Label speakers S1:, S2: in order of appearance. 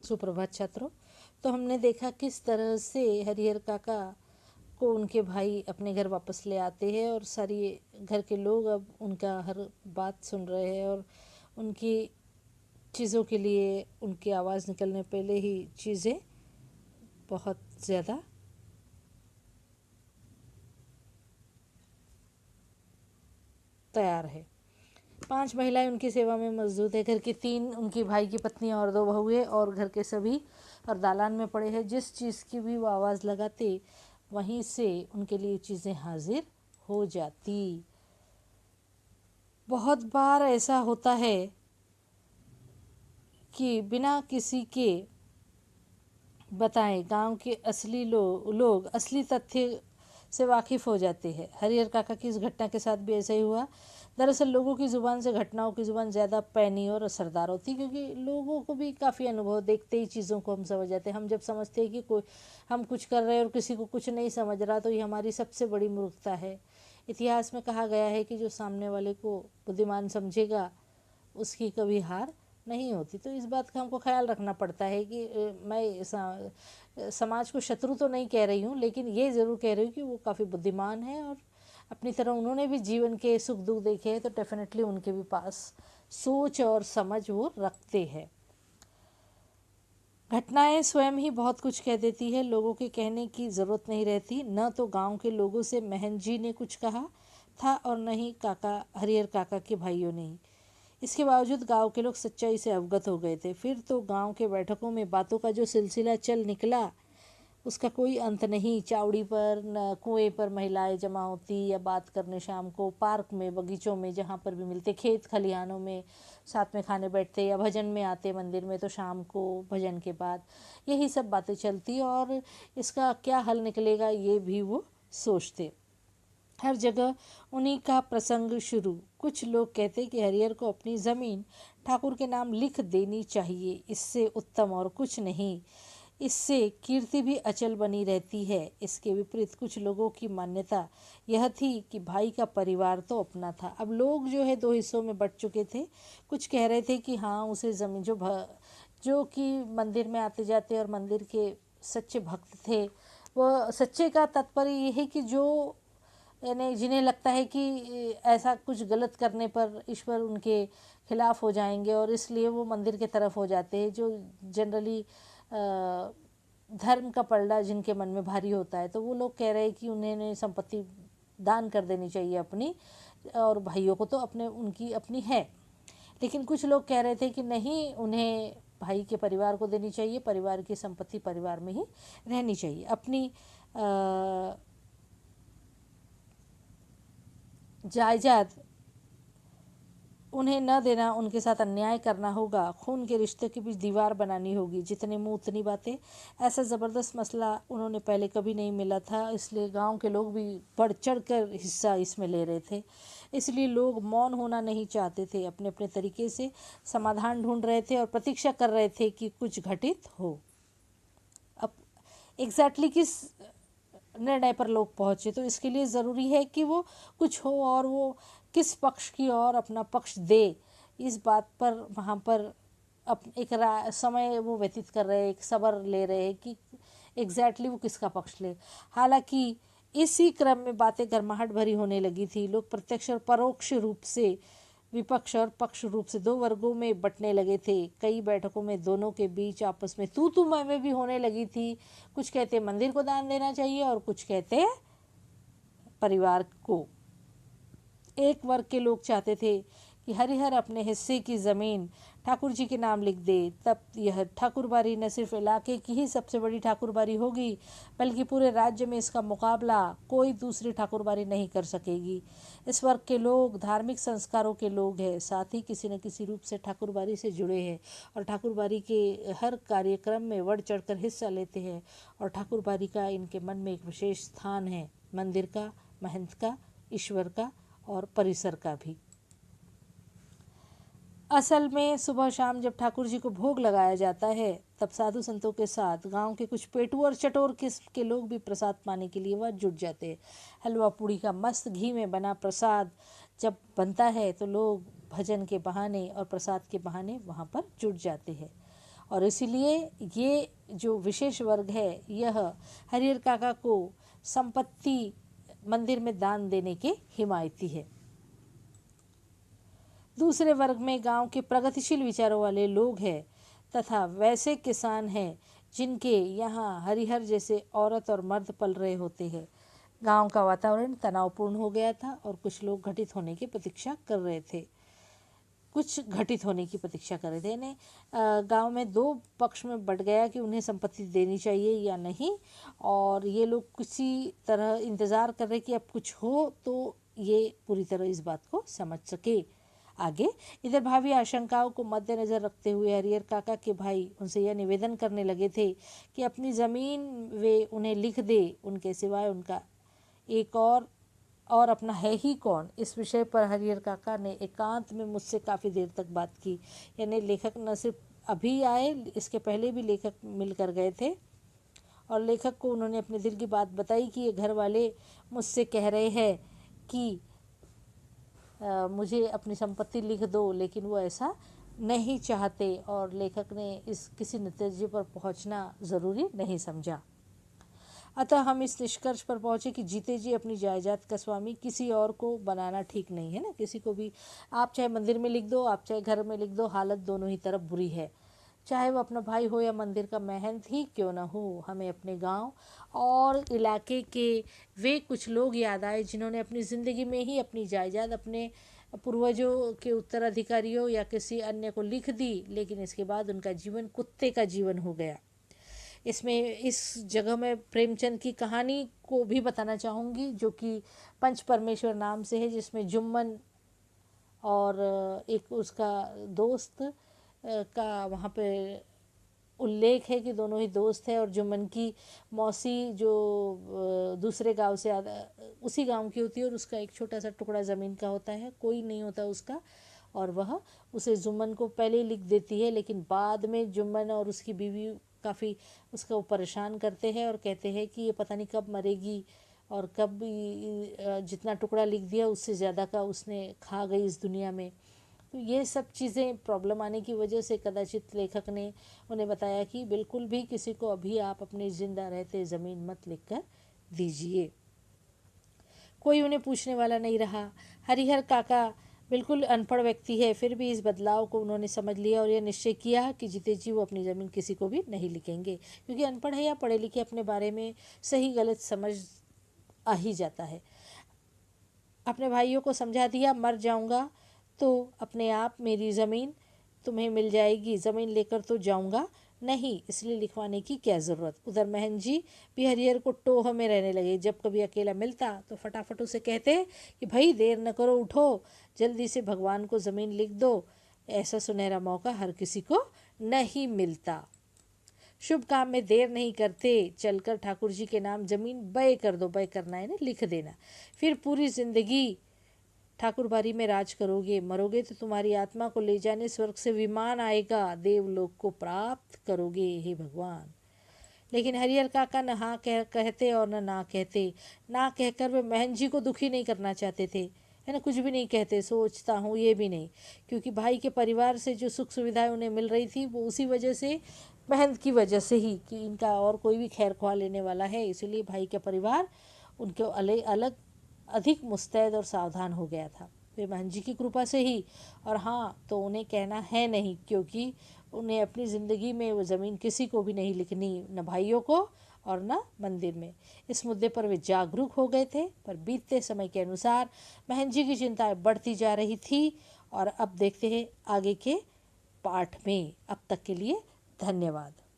S1: सुप्रभात छात्रों। तो हमने देखा किस तरह से हरिहर काका को उनके भाई अपने घर वापस ले आते हैं और सारी घर के लोग अब उनका हर बात सुन रहे हैं और उनकी चीज़ों के लिए उनकी आवाज़ निकलने पहले ही चीज़ें बहुत ज़्यादा तैयार है। 5 महिलाएं उनकी सेवा में मौजूद है। घर की 3 उनकी भाई की पत्नी और 2 बहुएं और घर के सभी और दालान में पड़े हैं। जिस चीज़ की भी वो आवाज़ लगाते वहीं से उनके लिए चीज़ें हाजिर हो जाती। बहुत बार ऐसा होता है कि बिना किसी के बताएं गांव के असली लोग असली तथ्य से वाकिफ़ हो जाते हैं। हरिहर काका की इस घटना के साथ भी ऐसा ही हुआ। दरअसल लोगों की ज़ुबान से घटनाओं की ज़ुबान ज़्यादा पैनी और असरदार होती, क्योंकि लोगों को भी काफ़ी अनुभव, देखते ही चीज़ों को हम समझ जाते हैं। हम जब समझते हैं कि कोई हम कुछ कर रहे हैं और किसी को कुछ नहीं समझ रहा, तो ये हमारी सबसे बड़ी मूर्खता है। इतिहास में कहा गया है कि जो सामने वाले को बुद्धिमान समझेगा उसकी कभी हार नहीं होती। तो इस बात का हमको ख्याल रखना पड़ता है कि मैं समाज को शत्रु तो नहीं कह रही हूँ, लेकिन ये ज़रूर कह रही हूँ कि वो काफ़ी बुद्धिमान है और अपनी तरह उन्होंने भी जीवन के सुख दुख देखे हैं, तो डेफिनेटली उनके भी पास सोच और समझ वो रखते हैं। घटनाएं स्वयं ही बहुत कुछ कह देती है, लोगों के कहने की ज़रूरत नहीं रहती। न तो गांव के लोगों से महन जी ने कुछ कहा था और न ही काका हरिहर काका के भाइयों ने। इसके बावजूद गांव के लोग सच्चाई से अवगत हो गए थे। फिर तो गांव के बैठकों में बातों का जो सिलसिला चल निकला उसका कोई अंत नहीं। चावड़ी पर न कुएं पर महिलाएं जमा होती या बात करने, शाम को पार्क में, बगीचों में, जहाँ पर भी मिलते, खेत खलिहानों में साथ में खाने बैठते या भजन में आते मंदिर में, तो शाम को भजन के बाद यही सब बातें चलती और इसका क्या हल निकलेगा ये भी वो सोचते। हर जगह उन्हीं का प्रसंग शुरू। कुछ लोग कहते कि हरिहर को अपनी ज़मीन ठाकुर के नाम लिख देनी चाहिए, इससे उत्तम और कुछ नहीं, इससे कीर्ति भी अचल बनी रहती है। इसके विपरीत कुछ लोगों की मान्यता यह थी कि भाई का परिवार तो अपना था। अब लोग जो है 2 हिस्सों में बट चुके थे। कुछ कह रहे थे कि हाँ उसे ज़मीन जो कि मंदिर में आते जाते और मंदिर के सच्चे भक्त थे, वह सच्चे का तात्पर्य ये है कि जो यानी जिन्हें लगता है कि ऐसा कुछ गलत करने पर ईश्वर उनके खिलाफ हो जाएंगे और इसलिए वो मंदिर के तरफ हो जाते हैं। जो जनरली धर्म का पलड़ा जिनके मन में भारी होता है, तो वो लोग कह रहे हैं कि उन्हें संपत्ति दान कर देनी चाहिए अपनी, और भाइयों को तो अपने उनकी अपनी है। लेकिन कुछ लोग कह रहे थे कि नहीं, उन्हें भाई के परिवार को देनी चाहिए, परिवार की संपत्ति परिवार में ही रहनी चाहिए, अपनी जायदाद उन्हें न देना, उनके साथ अन्याय करना होगा, खून के रिश्ते के बीच दीवार बनानी होगी। जितने मुंह उतनी बातें। ऐसा ज़बरदस्त मसला उन्होंने पहले कभी नहीं मिला था, इसलिए गांव के लोग भी बढ़ चढ़ कर हिस्सा इसमें ले रहे थे। इसलिए लोग मौन होना नहीं चाहते थे, अपने अपने तरीके से समाधान ढूंढ रहे थे और प्रतीक्षा कर रहे थे कि कुछ घटित हो। अब एग्जैक्टली किस निर्णय पर लोग पहुँचे, तो इसके लिए ज़रूरी है कि वो कुछ हो और वो किस पक्ष की ओर अपना पक्ष दे, इस बात पर वहाँ पर एक समय वो व्यतीत कर रहे हैं, एक सब्र ले रहे हैं कि एग्जैक्टली वो किसका पक्ष ले। हालांकि इसी क्रम में बातें गर्माहट भरी होने लगी थी। लोग प्रत्यक्ष और परोक्ष रूप से विपक्ष और पक्ष रूप से 2 वर्गों में बंटने लगे थे। कई बैठकों में दोनों के बीच आपस में तू मैं भी होने लगी थी। कुछ कहते मंदिर को दान देना चाहिए और कुछ कहते परिवार को। एक वर्ग के लोग चाहते थे कि हरिहर अपने हिस्से की ज़मीन ठाकुर जी के नाम लिख दे, तब यह ठाकुरबारी न सिर्फ इलाके की ही सबसे बड़ी ठाकुरबारी होगी, बल्कि पूरे राज्य में इसका मुकाबला कोई दूसरी ठाकुरबारी नहीं कर सकेगी। इस वर्ग के लोग धार्मिक संस्कारों के लोग हैं, साथ ही किसी न किसी रूप से ठाकुरबारी से जुड़े हैं और ठाकुरबारी के हर कार्यक्रम में बढ़ चढ़कर हिस्सा लेते हैं और ठाकुरबारी का इनके मन में एक विशेष स्थान है, मंदिर का, महंत का, ईश्वर का और परिसर का भी। असल में सुबह शाम जब ठाकुर जी को भोग लगाया जाता है, तब साधु संतों के साथ गांव के कुछ पेटू और चटोर किस्म के लोग भी प्रसाद पाने के लिए वह जुट जाते हैं। हलवा पूड़ी का मस्त घी में बना प्रसाद जब बनता है तो लोग भजन के बहाने और प्रसाद के बहाने वहाँ पर जुट जाते हैं और इसीलिए ये जो विशेष वर्ग है यह हरिहर काका को संपत्ति मंदिर में दान देने के हिमायती है। दूसरे वर्ग में गांव के प्रगतिशील विचारों वाले लोग हैं तथा वैसे किसान हैं जिनके यहाँ हरिहर जैसे औरत और मर्द पल रहे होते हैं। गांव का वातावरण तनावपूर्ण हो गया था और कुछ लोग घटित होने की प्रतीक्षा कर रहे थे यानी गांव में दो पक्ष में बंट गया कि उन्हें संपत्ति देनी चाहिए या नहीं, और ये लोग किसी तरह इंतज़ार कर रहे कि अब कुछ हो तो ये पूरी तरह इस बात को समझ सके। आगे इधर भावी आशंकाओं को मद्देनज़र रखते हुए हरिहर काका के भाई उनसे यह निवेदन करने लगे थे कि अपनी ज़मीन वे उन्हें लिख दे, उनके सिवाय उनका एक और अपना है ही कौन। इस विषय पर हरिहर काका ने एकांत में मुझसे काफ़ी देर तक बात की। यानी लेखक न सिर्फ अभी आए, इसके पहले भी लेखक मिलकर गए थे और लेखक को उन्होंने अपने दिल की बात बताई कि ये घर वाले मुझसे कह रहे हैं कि मुझे अपनी संपत्ति लिख दो, लेकिन वो ऐसा नहीं चाहते और लेखक ने इस किसी नतीजे पर पहुंचना ज़रूरी नहीं समझा। अतः हम इस निष्कर्ष पर पहुँचे कि जीते जी अपनी जायदाद का स्वामी किसी और को बनाना ठीक नहीं है ना। किसी को भी आप चाहे मंदिर में लिख दो, आप चाहे घर में लिख दो, हालत दोनों ही तरफ बुरी है। चाहे वो अपना भाई हो या मंदिर का महंत ही क्यों ना हो, हमें अपने गांव और इलाके के वे कुछ लोग याद आए जिन्होंने अपनी ज़िंदगी में ही अपनी जायदाद अपने पूर्वजों के उत्तराधिकारियों या किसी अन्य को लिख दी, लेकिन इसके बाद उनका जीवन कुत्ते का जीवन हो गया। इसमें इस जगह में प्रेमचंद की कहानी को भी बताना चाहूँगी, जो कि पंच परमेश्वर नाम से है, जिसमें जुम्मन और एक उसका दोस्त का वहाँ पे उल्लेख है कि दोनों ही दोस्त है। और जुम्मन की मौसी जो दूसरे गांव से उसी गांव की होती है और उसका एक छोटा सा टुकड़ा ज़मीन का होता है, कोई नहीं होता उसका, और वह उसे जुम्मन को पहले ही लिख देती है, लेकिन बाद में जुम्मन और उसकी बीवी काफ़ी उसको परेशान करते हैं और कहते हैं कि ये पता नहीं कब मरेगी और कब जितना टुकड़ा लिख दिया उससे ज़्यादा का उसने खा गई इस दुनिया में। तो ये सब चीज़ें प्रॉब्लम आने की वजह से कदाचित लेखक ने उन्हें बताया कि बिल्कुल भी किसी को अभी आप अपनी ज़िंदा रहते ज़मीन मत लिख कर दीजिए। कोई उन्हें पूछने वाला नहीं रहा। हरिहर काका बिल्कुल अनपढ़ व्यक्ति है, फिर भी इस बदलाव को उन्होंने समझ लिया और यह निश्चय किया कि जीते जी वो अपनी ज़मीन किसी को भी नहीं लिखेंगे, क्योंकि अनपढ़ है या पढ़े लिखे अपने बारे में सही गलत समझ आ ही जाता है। अपने भाइयों को समझा दिया, मर जाऊंगा तो अपने आप मेरी ज़मीन तुम्हें मिल जाएगी, ज़मीन लेकर तो जाऊंगा नहीं, इसलिए लिखवाने की क्या ज़रूरत। उधर महन जी भी हरिहर को टोह में रहने लगे। जब कभी अकेला मिलता तो फटाफट उसे कहते कि भाई देर न करो, उठो, जल्दी से भगवान को ज़मीन लिख दो, ऐसा सुनहरा मौका हर किसी को नहीं मिलता। शुभ काम में देर नहीं करते, चलकर ठाकुर जी के नाम ज़मीन बय कर दो, बय करना है ना, लिख देना। फिर पूरी ज़िंदगी ठाकुरबाड़ी में राज करोगे, मरोगे तो तुम्हारी आत्मा को ले जाने स्वर्ग से विमान आएगा, देवलोक को प्राप्त करोगे, हे भगवान। लेकिन हरिहर काका न हाँ कहते और न ना कहते। ना कहकर वे महन जी को दुखी नहीं करना चाहते थे, है ना, कुछ भी नहीं कहते, सोचता हूँ ये भी नहीं, क्योंकि भाई के परिवार से जो सुख सुविधाएं उन्हें मिल रही थी वो उसी वजह से, महंत की वजह से ही, कि इनका और कोई भी खैर ख्वाह लेने वाला है, इसलिए भाई का परिवार उनके अलग अधिक मुस्तैद और सावधान हो गया था, वे महन जी की कृपा से ही। और हाँ, तो उन्हें कहना है नहीं, क्योंकि उन्हें अपनी ज़िंदगी में वो ज़मीन किसी को भी नहीं लिखनी, न भाइयों को और न मंदिर में। इस मुद्दे पर वे जागरूक हो गए थे, पर बीतते समय के अनुसार महन जी की चिंताएं बढ़ती जा रही थी। और अब देखते हैं आगे के पाठ में। अब तक के लिए धन्यवाद।